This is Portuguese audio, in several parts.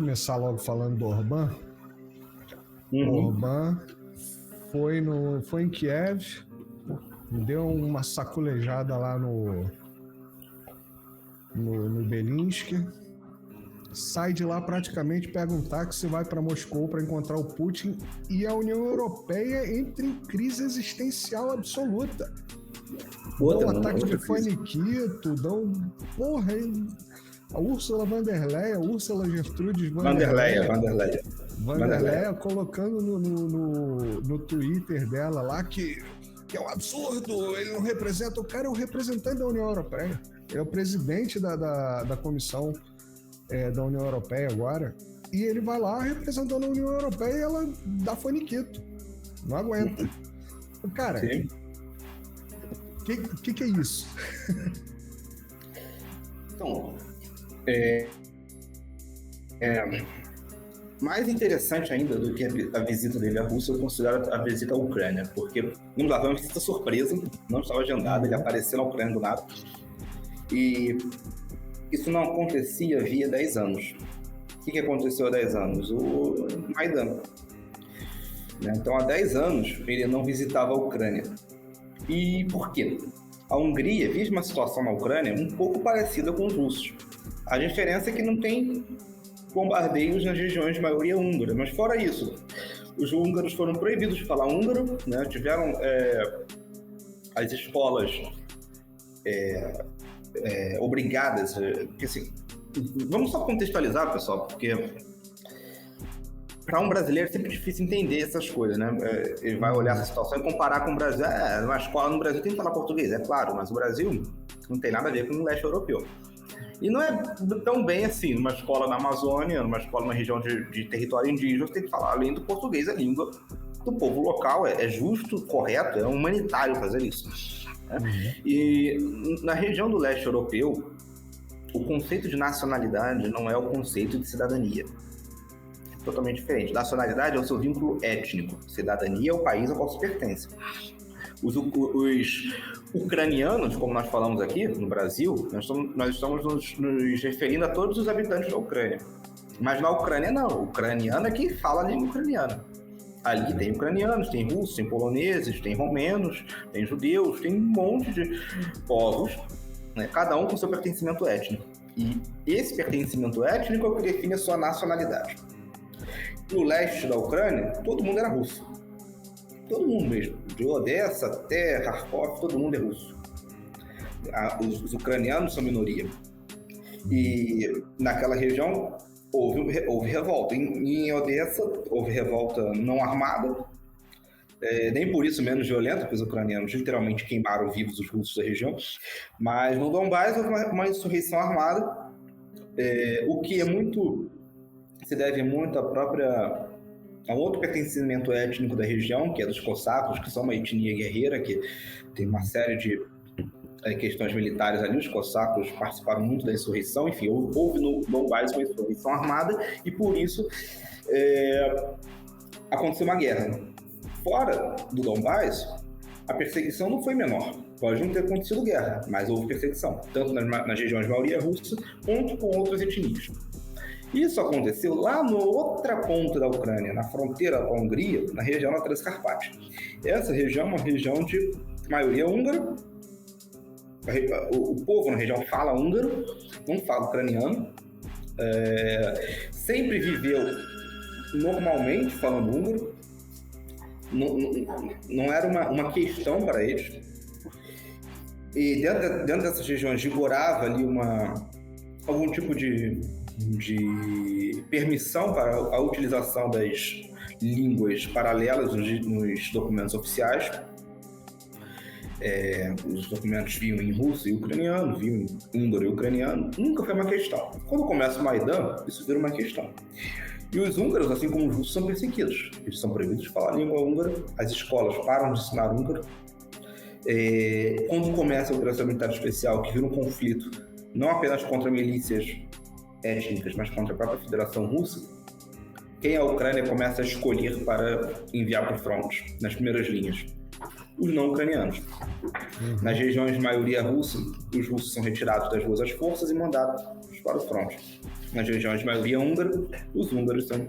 começar logo falando do Orbán. Orbán foi em Kiev, deu uma saculejada lá no Belinsky, sai de lá praticamente, pega um táxi e vai para Moscou para encontrar o Putin, e a União Europeia entra em crise existencial absoluta. Dão um ataque de faniquito, dão... Porra, a Ursula von der Leyen, a Ursula Gertrudes von der Leyen colocando no Twitter dela lá que é um absurdo, ele não representa, o cara é o representante da União Europeia, ele é o presidente da Comissão da União Europeia agora, e ele vai lá representando a União Europeia e ela dá faniquito, não aguenta. Cara, o que é isso? Então, mais interessante ainda do que a visita dele à Rússia, eu considero a visita à Ucrânia, porque, vamos lá, foi uma visita surpresa, não estava agendada, ele apareceu na Ucrânia do nada, e isso não acontecia havia 10 anos. O que aconteceu há 10 anos? O Maidan. Então, há 10 anos, ele não visitava a Ucrânia. E por quê? A Hungria vive uma situação na Ucrânia um pouco parecida com os russos. A diferença é que não tem bombardeios nas regiões de maioria húngara, mas fora isso, os húngaros foram proibidos de falar húngaro, né? Tiveram as escolas obrigadas, porque assim, vamos só contextualizar, pessoal, porque para um brasileiro é sempre difícil entender essas coisas, né? Ele vai olhar essa situação e comparar com o Brasil. Uma escola no Brasil tem que falar português, é claro, mas o Brasil não tem nada a ver com o leste europeu. E não é tão bem assim, numa escola na Amazônia, numa escola na região de território indígena, você tem que falar, além do português, a língua do povo local. É justo, correto, é humanitário fazer isso. Né? E na região do leste europeu, o conceito de nacionalidade não é o conceito de cidadania. É totalmente diferente. Nacionalidade é o seu vínculo étnico. Cidadania é o país ao qual se pertence. Os ucranianos, como nós falamos aqui no Brasil, nós estamos nos referindo a todos os habitantes da Ucrânia. Mas na Ucrânia não, o ucraniano é que fala a língua ucraniana. Ali tem ucranianos, tem russos, tem poloneses, tem romenos, tem judeus, tem um monte de povos, né? Cada um com seu pertencimento étnico. E esse pertencimento étnico é o que define a sua nacionalidade. No leste da Ucrânia, todo mundo era russo. Todo mundo mesmo. De Odessa até Kharkov, todo mundo é russo. Os ucranianos são minoria. E naquela região houve revolta. Em Odessa houve revolta não armada, nem por isso menos violenta, porque os ucranianos literalmente queimaram vivos os russos da região. Mas no Donbás houve uma insurreição armada, o que se deve muito a um outro pertencimento étnico da região, que é dos cossacos, que são uma etnia guerreira, que tem uma série de questões militares ali. Os cossacos participaram muito da insurreição, enfim, houve no Donbás uma insurreição armada, e por isso aconteceu uma guerra. Fora do Donbás, a perseguição não foi menor. Pode não ter acontecido guerra, mas houve perseguição, tanto nas regiões de maioria russa, quanto com outras etnias. Isso aconteceu lá na outra ponta da Ucrânia, na fronteira com a Hungria, na região da Transcarpátia. Essa região é uma região de maioria húngara. O povo na região fala húngaro, não fala ucraniano. Sempre viveu normalmente falando húngaro. Não era uma questão para eles. E dentro dessas regiões vigorava ali algum tipo de permissão para a utilização das línguas paralelas nos documentos oficiais. Os documentos vinham em russo e ucraniano, vinham em húngaro e ucraniano. Nunca foi uma questão. Quando começa o Maidan, isso vira uma questão. E os húngaros, assim como os russos, são perseguidos. Eles são proibidos de falar a língua húngara, as escolas param de ensinar húngaro. Quando começa a Operação Militar Especial, que vira um conflito não apenas contra milícias étnicas, mas contra a própria Federação Russa, quem a Ucrânia começa a escolher para enviar para o fronte, nas primeiras linhas? Os não ucranianos. Nas regiões de maioria russa, os russos são retirados das ruas às forças e mandados para o fronte, nas regiões de maioria húngara, os húngaros são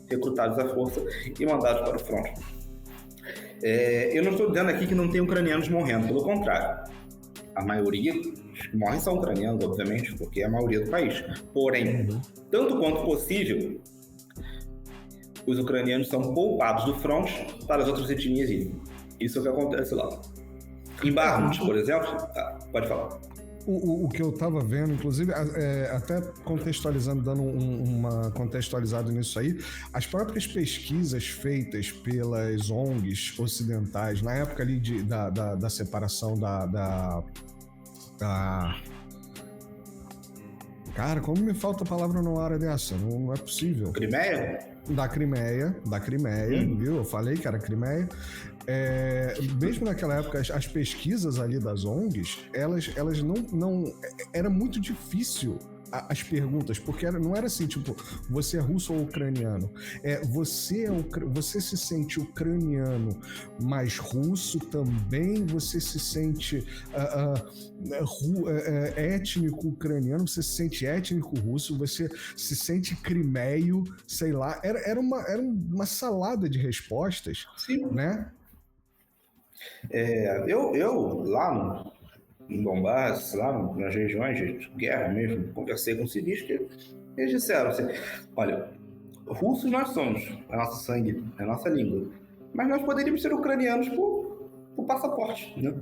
recrutados à força e mandados para o fronte. Eu não estou dizendo aqui que não tem ucranianos morrendo, pelo contrário. A maioria que morrem são ucranianos, obviamente, porque é a maioria do país. Porém, tanto quanto possível, os ucranianos são poupados do fronte para as outras etnias irem. Isso é o que acontece lá. Em Bakhmut, por exemplo... pode falar. O que eu estava vendo, inclusive, até contextualizando, dando uma contextualizada nisso aí, as próprias pesquisas feitas pelas ONGs ocidentais, na época ali da separação da... Cara, como me falta a palavra numa área dessa? Não é possível. Crimeia? Da Crimeia, viu? Eu falei que era Crimeia. Mesmo naquela época, as pesquisas ali das ONGs, elas não... Era muito difícil as perguntas, porque não era assim, tipo, você é russo ou ucraniano? Você se sente ucraniano, mas russo também? Você se sente étnico ucraniano? Você se sente étnico russo? Você se sente crimeio? Sei lá. Era uma salada de respostas. Sim. Né? Eu lá no Donbass, lá nas regiões de guerra mesmo, conversei com civis que eles disseram assim, olha, russos nós somos, é nosso sangue, é nossa língua, mas nós poderíamos ser ucranianos por passaporte, né?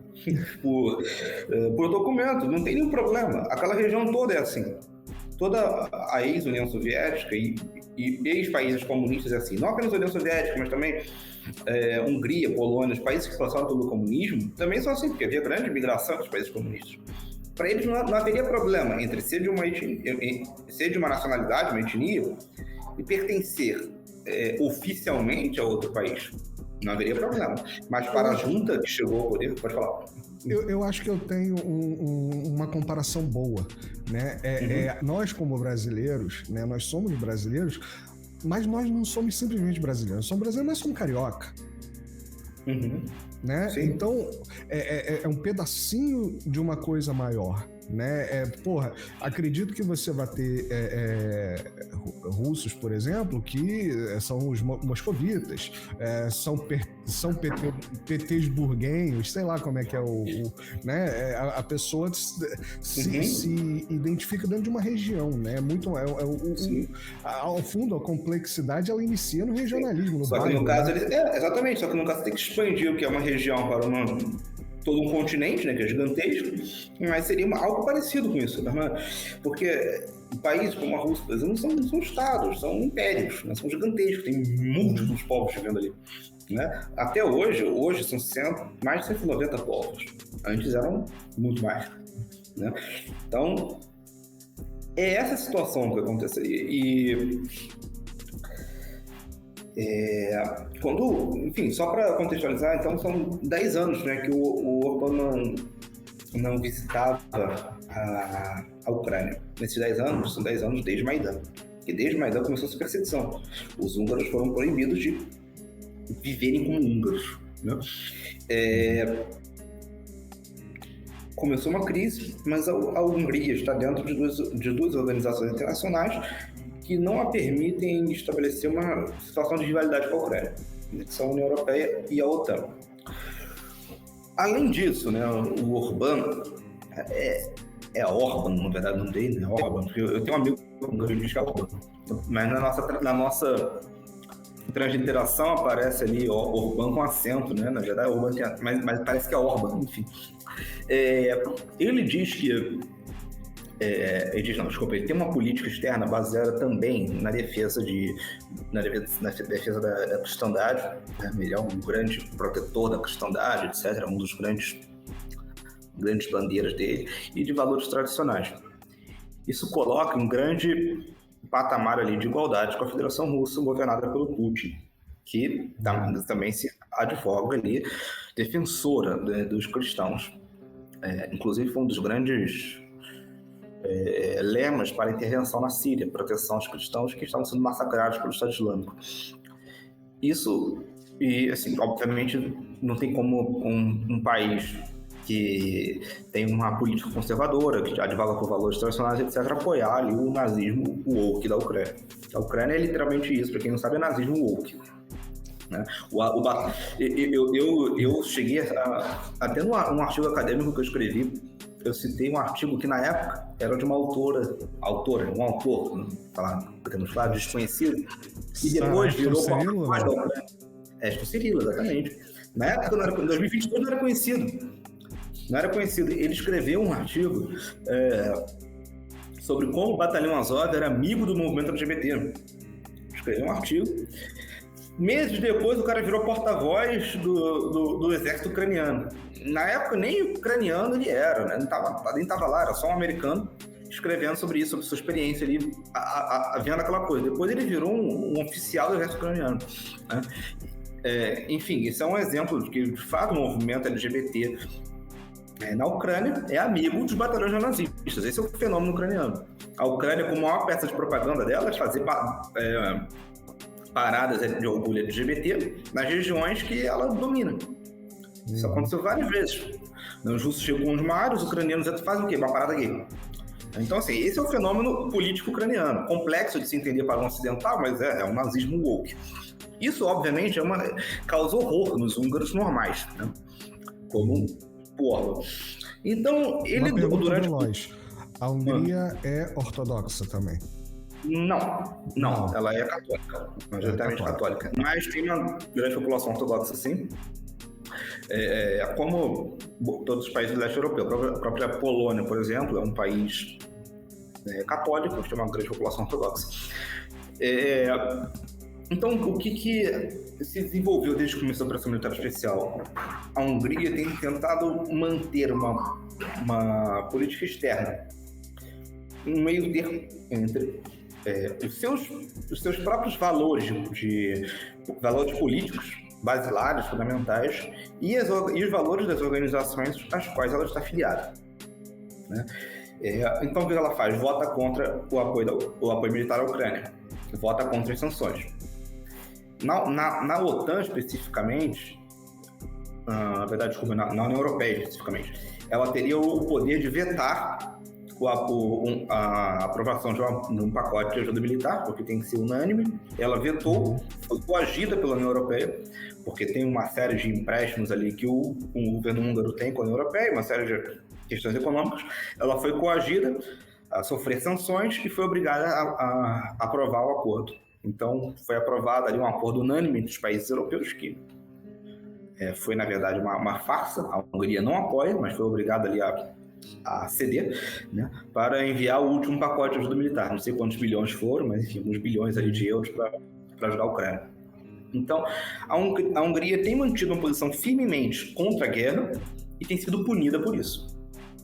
por documento, não tem nenhum problema. Aquela região toda é assim. Toda a ex-União Soviética e ex-países comunistas é assim. Não apenas a União Soviética, mas também Hungria, Polônia, os países que passaram pelo comunismo, também são assim, porque havia grande migração dos países comunistas. Para eles não haveria problema entre ser de uma nacionalidade, uma etnia, e pertencer oficialmente a outro país. Não haveria problema. Mas para a junta que chegou ao poder, pode falar. Eu acho que eu tenho uma comparação boa, né? Nós, como brasileiros, né? Nós somos brasileiros, mas nós não somos simplesmente brasileiros. Nós somos brasileiros, mas somos carioca. Né? Então, é um pedacinho de uma coisa maior. Né? Acredito que você vai ter russos, por que são os moscovitas, são petersburguenhos, sei lá como é que é né? A pessoa se identifica dentro de uma região, né? Ao fundo, a complexidade ela inicia no regionalismo. Só que no caso, exatamente, só que no caso tem que expandir o que é uma região para todo um continente, né, que é gigantesco, mas seria algo parecido com isso, né? Porque países como a Rússia, por exemplo, não são estados, são impérios, né? São gigantescos, tem múltiplos povos vivendo ali. Né? Até hoje são mais de 190 povos. Antes eram muito mais. Né? Então, é essa situação que aconteceria. Enfim, só para contextualizar, então são 10 anos, né, que o Orbán não visitava a Ucrânia. Nesses 10 anos, são 10 anos desde Maidan. E desde Maidan começou essa perseguição. Os húngaros foram proibidos de viverem como húngaros. Né? Começou uma crise, mas a Hungria está dentro de duas organizações internacionais que não a permitem estabelecer uma situação de rivalidade com a Ucrânia, que são a União Europeia e a OTAN. Além disso, né, o Orbán Orbán, na verdade, não dele, né? Orbán, porque eu tenho um amigo que diz que é Orbán, mas na nossa transliteração aparece ali Orbán com acento, né? Na verdade, Orbán mas parece que é Orbán, enfim. Ele diz que ele tem uma política externa baseada também na defesa da cristandade, né? Ele é um grande protetor da cristandade, etc., um dos grandes bandeiras dele, e de valores tradicionais. Isso coloca um grande patamar ali de igualdade com a Federação Russa, governada pelo Putin, que também se advoga ali, defensora, né, dos cristãos. Inclusive foi um dos grandes lemas para a intervenção na Síria, proteção aos cristãos que estavam sendo massacrados pelo Estado Islâmico. Isso, e assim, obviamente não tem como um país que tem uma política conservadora, que advoga por valores tradicionais, etc., apoiar ali o nazismo woke da Ucrânia. A Ucrânia é literalmente isso, para quem não sabe, é nazismo woke. Né? Eu cheguei até num artigo acadêmico que eu escrevi, eu citei um artigo que na época era de uma um autor, podemos falar, desconhecido, e depois virou porta-voz da Ucrânia. Acho que o Cirilo, exatamente. Na época, em 2022, não era conhecido. Ele escreveu um artigo sobre como o Batalhão Azov era amigo do movimento LGBT. Escreveu um artigo. Meses depois, o cara virou porta-voz do exército ucraniano. Na época, nem ucraniano ele era, né? Nem estava lá, era só um americano escrevendo sobre isso, sobre sua experiência ali, vendo aquela coisa. Depois ele virou um oficial do exército ucraniano, né? Enfim, isso é um exemplo de que, de fato, o movimento LGBT na Ucrânia é amigo dos batalhões nazistas. Esse é o fenômeno ucraniano. A Ucrânia, como a maior peça de propaganda dela, é fazer paradas de orgulho LGBT nas regiões que ela domina. Isso aconteceu várias vezes. Os russos chegam com os mares, os ucranianos fazem o quê? Uma parada gay. Então, assim, esse é o fenômeno político ucraniano. Complexo de se entender para um ocidental, mas é um nazismo woke. Isso, obviamente, causa horror nos húngaros normais, né? Como o Orban. Então, ele... durante... A Hungria é ortodoxa também? Não. Ela é católica, majoritariamente católica. Mas tem uma grande população ortodoxa, sim. Como todos os países do leste europeu. A própria Polônia, por exemplo, é um país católico, que tem uma grande população ortodoxa. Então, o que se desenvolveu desde que começou a Operação Militar Especial? A Hungria tem tentado manter uma política externa, um meio termo entre os seus próprios valores políticos basilares, fundamentais, e os valores das organizações às quais ela está afiliada, né? Então, o que ela faz? Vota contra o apoio militar à Ucrânia, vota contra as sanções. Na OTAN, especificamente, na União Europeia, especificamente, ela teria o poder de vetar a aprovação de um pacote de ajuda militar, porque tem que ser unânime. Ela vetou, foi coagida pela União Europeia, porque tem uma série de empréstimos ali que o governo húngaro tem com a União Europeia, uma série de questões econômicas. Ela foi coagida a sofrer sanções e foi obrigada a aprovar o acordo. Então, foi aprovado ali um acordo unânime entre os países europeus, que foi, na verdade, uma farsa. A Hungria não apoia, mas foi obrigada ali a ceder, né, para enviar o último pacote de ajuda militar. Não sei quantos bilhões foram, mas, enfim, uns bilhões ali de euros para ajudar a Ucrânia. Então, a Hungria tem mantido uma posição firmemente contra a guerra e tem sido punida por isso.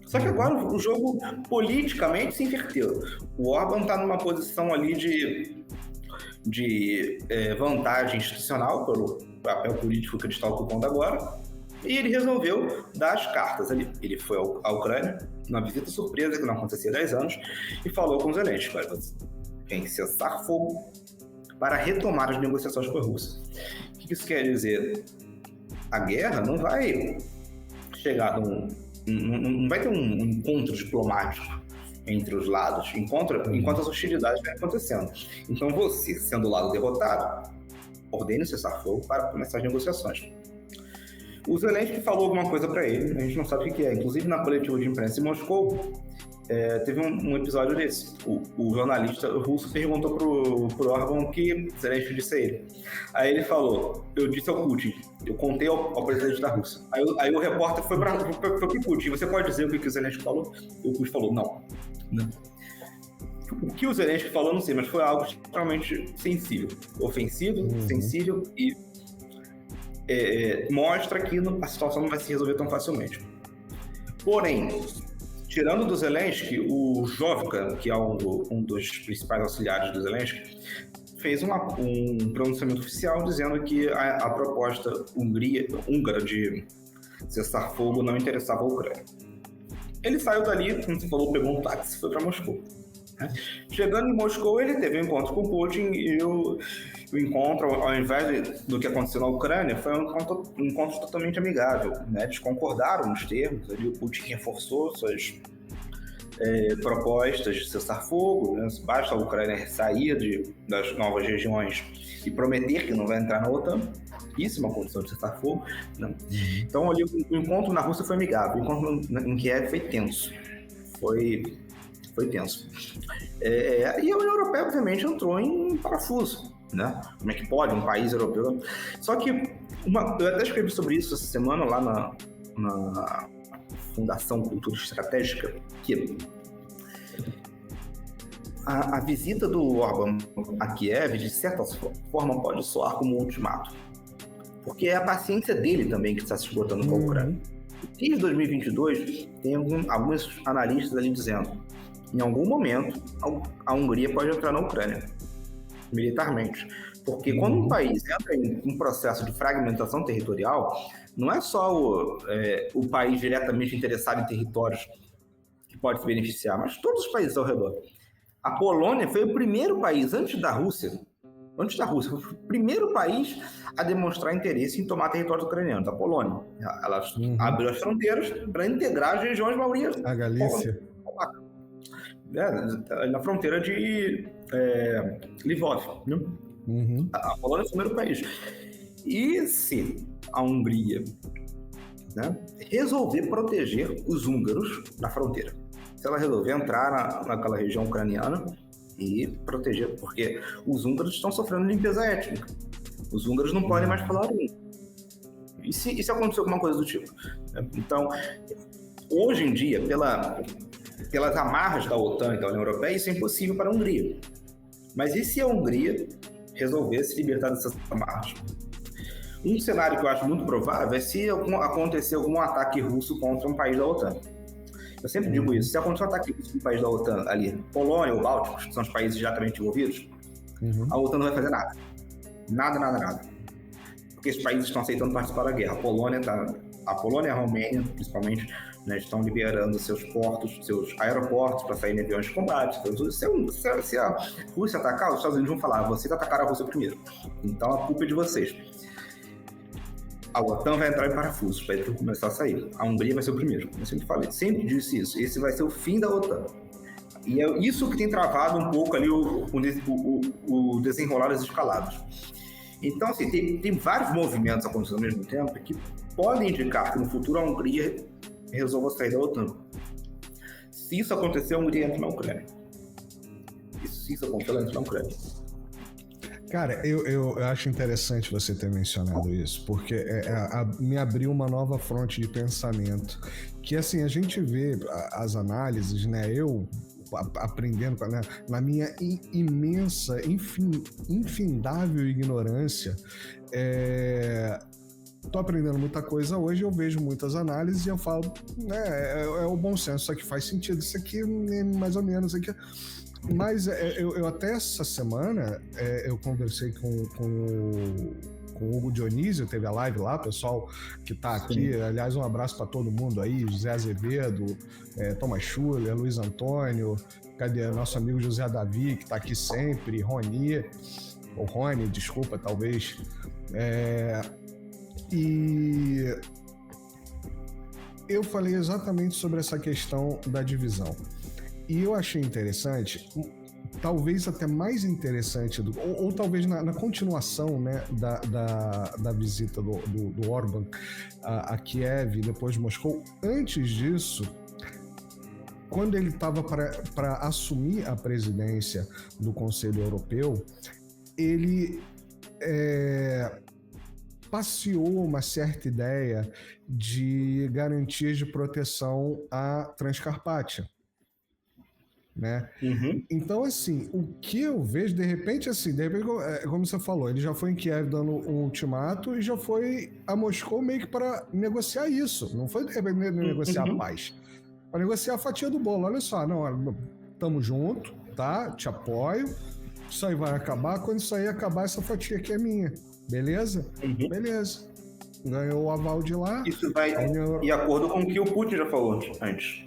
Só que agora o jogo politicamente se inverteu. O Orban está numa posição ali de vantagem institucional pelo papel político que ele está ocupando agora, e ele resolveu dar as cartas ali. Ele foi à Ucrânia, numa visita surpresa que não acontecia há 10 anos, e falou com Zelensky: tem que cessar fogo para retomar as negociações com a Rússia. O que isso quer dizer? A guerra não vai chegar não vai ter um encontro diplomático entre os lados, enquanto as hostilidades vêm acontecendo. Então, você, sendo o lado derrotado, ordene o cessar-fogo para começar as negociações. O Zelensky falou alguma coisa para ele, a gente não sabe o que é. Inclusive, na coletiva de imprensa em Moscou, teve um episódio desse. O jornalista russo perguntou pro Orban o que Zelensky disse a ele. Aí ele falou: eu disse ao Putin, eu contei ao presidente da Rússia. Aí o repórter foi pro Putin: você pode dizer o que o Zelensky falou? E o Putin falou: não. O que o Zelensky falou, não sei, mas foi algo extremamente sensível, ofensivo, sensível, e mostra que a situação não vai se resolver tão facilmente. Porém, tirando do Zelensky, o Jovka, que é um dos principais auxiliares do Zelensky, fez um pronunciamento oficial dizendo que a proposta húngara de cessar fogo não interessava a Ucrânia. Ele saiu dali, como você falou, pegou um táxi e foi para Moscou. Chegando em Moscou, ele teve um encontro com Putin e o encontro, ao invés do que aconteceu na Ucrânia, foi um encontro totalmente amigável, né? Eles concordaram nos termos, ali o Putin reforçou suas propostas de cessar-fogo, né? Basta a Ucrânia sair das novas regiões e prometer que não vai entrar na OTAN. Isso é uma condição de cessar-fogo, né? Então, ali, o encontro na Rússia foi amigável, o encontro em Kiev foi tenso. Foi tenso. E a União Europeia, obviamente, entrou em parafuso, né? Como é que pode um país europeu? Só que, eu até escrevi sobre isso essa semana lá na Fundação Cultura Estratégica, que a visita do Orbán a Kiev, de certa forma, pode soar como um ultimato. Porque é a paciência dele também que está se esgotando com a Ucrânia. Desde 2022, tem alguns analistas ali dizendo: em algum momento, a Hungria pode entrar na Ucrânia, militarmente. Porque quando um país entra em um processo de fragmentação territorial, não é só o país diretamente interessado em territórios que pode se beneficiar, mas todos os países ao redor. A Polônia foi o primeiro país, antes da Rússia, foi o primeiro país a demonstrar interesse em tomar territórios ucranianos, a Polônia. Ela abriu as fronteiras para integrar as regiões maioria. A Galícia. Na fronteira de Lvov. Né? A Polônia é o primeiro país. E se a Hungria, né, resolver proteger os húngaros na fronteira, se ela resolver entrar naquela região ucraniana e proteger, porque os húngaros estão sofrendo limpeza étnica. Os húngaros não podem mais falar húngaro. E se acontecer alguma coisa do tipo? Então, hoje em dia, pelas amarras da OTAN e da União Europeia, isso é impossível para a Hungria. Mas e se a Hungria resolver se libertar dessas amarras? Um cenário que eu acho muito provável é se acontecer algum ataque russo contra um país da OTAN. Eu sempre digo isso: se acontecer um ataque russo no país da OTAN, ali, Polônia ou Bálticos, que são os países diretamente envolvidos, a OTAN não vai fazer nada. Nada. Porque esses países estão aceitando participar da guerra. A Polônia e a Romênia, principalmente, né, estão liberando seus portos, seus aeroportos para saírem aviões de combate. Então, se a Rússia atacar, os Estados Unidos vão falar: vocês atacaram a Rússia primeiro, então a culpa é de vocês. A OTAN vai entrar em parafusos para ele começar a sair. A Hungria vai ser o primeiro. Eu sempre disse isso. Esse vai ser o fim da OTAN. E é isso que tem travado um pouco ali o desenrolar das escaladas. Então, assim, tem vários movimentos acontecendo ao mesmo tempo que podem indicar que no futuro a Hungria resolva sair da OTAN. Se isso acontecer, a Hungria entra na Ucrânia. Se isso acontecer, ela entra na Ucrânia. Cara, eu acho interessante você ter mencionado isso, porque me abriu uma nova fronte de pensamento, que assim, a gente vê as análises, né, eu aprendendo, né, na minha imensa, infindável ignorância, tô aprendendo muita coisa hoje, eu vejo muitas análises e eu falo, né, é o bom senso, isso aqui faz sentido, isso aqui mais ou menos, isso aqui... Mas eu até essa semana eu conversei com o Hugo Dionísio, teve a live lá, pessoal que tá aqui. Sim. Aliás, um abraço para todo mundo aí, José Azevedo, Thomas Schuller, Luiz Antônio, cadê nosso amigo José Davi, que tá aqui sempre, Rony, desculpa, talvez. E eu falei exatamente sobre essa questão da divisão. E eu achei interessante, talvez até mais interessante, ou talvez na continuação, né, da visita do Orbán a Kiev, depois de Moscou. Antes disso, quando ele estava para assumir a presidência do Conselho Europeu, ele passeou uma certa ideia de garantias de proteção à Transcarpátia. Né? Então, assim, o que eu vejo, de repente, como você falou, ele já foi em Kiev dando um ultimato e já foi a Moscou meio que para negociar isso. Não foi de repente negociar a paz, para negociar a fatia do bolo. Olha só, tamo junto, tá? Te apoio. Isso aí vai acabar. Quando isso aí acabar, essa fatia aqui é minha. Beleza? Beleza. Ganhou o aval de lá. Isso vai de acordo com o que o Putin já falou antes.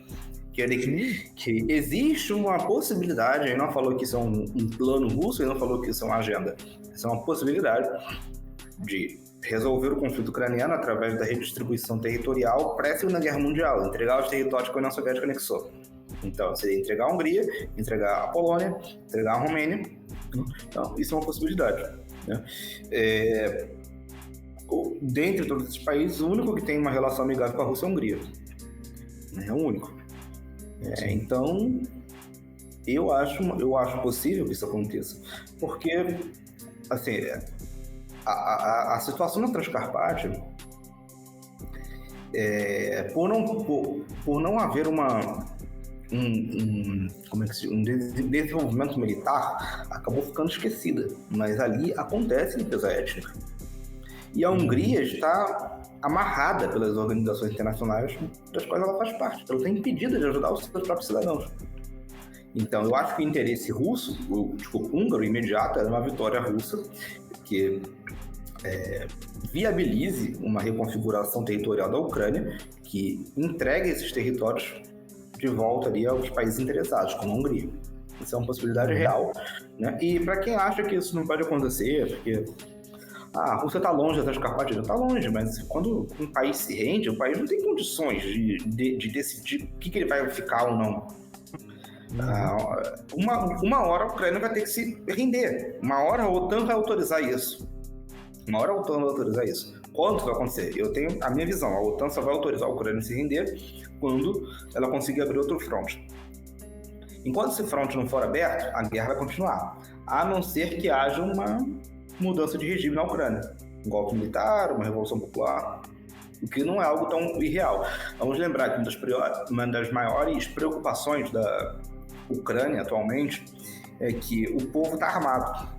que existe uma possibilidade, ele não falou que isso é um plano russo, ele não falou que isso é uma agenda, isso é uma possibilidade de resolver o conflito ucraniano através da redistribuição territorial pré-Segunda Guerra Mundial, entregar os territórios que a União Soviética anexou. Então, seria entregar a Hungria, entregar a Polônia, entregar a Romênia. Então, isso é uma possibilidade, né? Dentre todos esses países, o único que tem uma relação amigável com a Rússia é a Hungria. É o único. Então, eu acho possível que isso aconteça. Porque, assim, a situação na Transcarpátia, por não haver um desenvolvimento militar, acabou ficando esquecida. Mas ali acontece limpeza étnica. E a Hungria está amarrada pelas organizações internacionais das quais ela faz parte. Ela está impedida de ajudar os seus próprios cidadãos. Então, eu acho que o interesse russo, húngaro imediato, é uma vitória russa que viabilize uma reconfiguração territorial da Ucrânia, que entregue esses territórios de volta ali aos países interessados, como a Hungria. Isso é uma possibilidade real, né? E para quem acha que isso não pode acontecer, porque a Rússia está longe da Transcarpátia, está longe, mas quando um país se rende, o país não tem condições de decidir o que ele vai ficar ou não. Uma hora a Ucrânia vai ter que se render. Uma hora a OTAN vai autorizar isso. Quando isso vai acontecer? Eu tenho a minha visão. A OTAN só vai autorizar a Ucrânia a se render quando ela conseguir abrir outro fronte. Enquanto esse fronte não for aberto, a guerra vai continuar. A não ser que haja uma mudança de regime na Ucrânia. Um golpe militar, uma revolução popular, o que não é algo tão irreal. Vamos lembrar que uma das maiores preocupações da Ucrânia atualmente é que o povo está armado.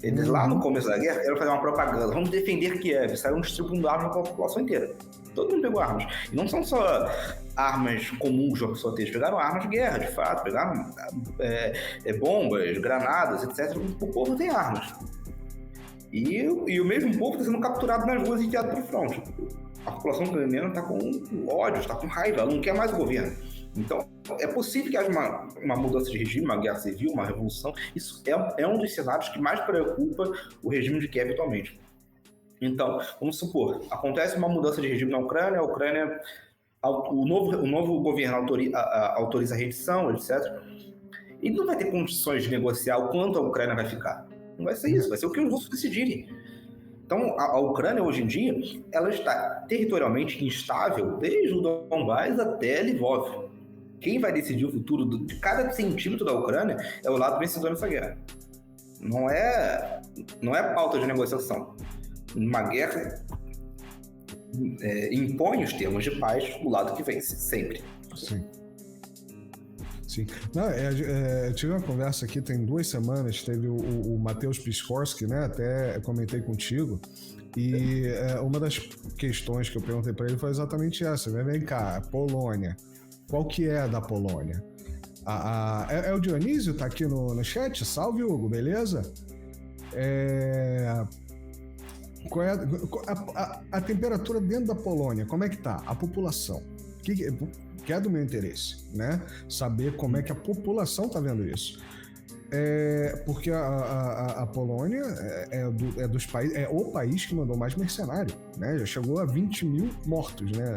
Eles lá no começo da guerra queriam fazer uma propaganda, vamos defender Kiev, saíram distribuindo armas para a população inteira. Todo mundo pegou armas. E não são só armas comuns de uma pessoa ter, pegaram armas de guerra, de fato, pegaram bombas, granadas, etc. O povo tem armas. E o mesmo povo está sendo capturado nas ruas e enviado para o fronte. A população ucraniana está com ódio, está com raiva, ela não quer mais o governo. Então, é possível que haja uma mudança de regime, uma guerra civil, uma revolução. Isso é um dos cenários que mais preocupa o regime de Kiev atualmente. Então, vamos supor, acontece uma mudança de regime na Ucrânia, o novo governo autoriza a rendição, etc. E não vai ter condições de negociar o quanto a Ucrânia vai ficar. Não vai ser isso, vai ser o que os russos decidirem. Então, a Ucrânia, hoje em dia, ela está territorialmente instável desde o Donbás até Lvov. Quem vai decidir o futuro de cada centímetro da Ucrânia é o lado vencedor nessa guerra. Não é pauta de negociação. Uma guerra impõe os termos de paz do lado que vence, sempre. Sim. Não, eu tive uma conversa aqui tem 2 semanas, teve o Mateusz Piskorski, né? Até comentei contigo. E uma das questões que eu perguntei para ele foi exatamente essa. Vem cá, Polônia. Qual que é a da Polônia? O Dionísio tá aqui no chat? Salve, Hugo, beleza? Qual é a temperatura dentro da Polônia? Como é que tá? A população? Que é do meu interesse, né? Saber como é que a população tá vendo isso. Porque a Polônia é dos países, é o país que mandou mais mercenário, né? Já chegou a 20 mil mortos, né?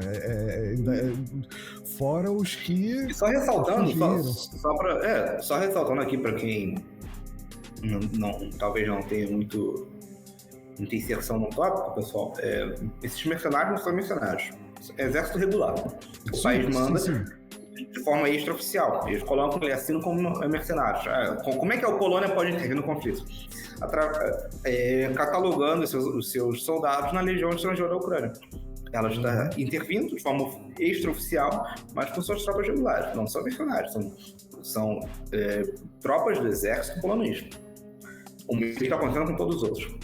Fora os que... E só ressaltando, só ressaltando aqui para quem talvez não tenha muita inserção no tópico, pessoal, esses mercenários não são mercenários, é exército regular. O país manda de forma extraoficial. Eles colocam ele assim como mercenários. Como é que a Polônia pode intervir no conflito? Catalogando os seus soldados na Legião Estrangeira da Ucrânia. Ela está intervindo de forma extraoficial, mas com suas tropas regulares. Não são mercenários, são tropas do exército polonês. O mesmo que está acontecendo com todos os outros.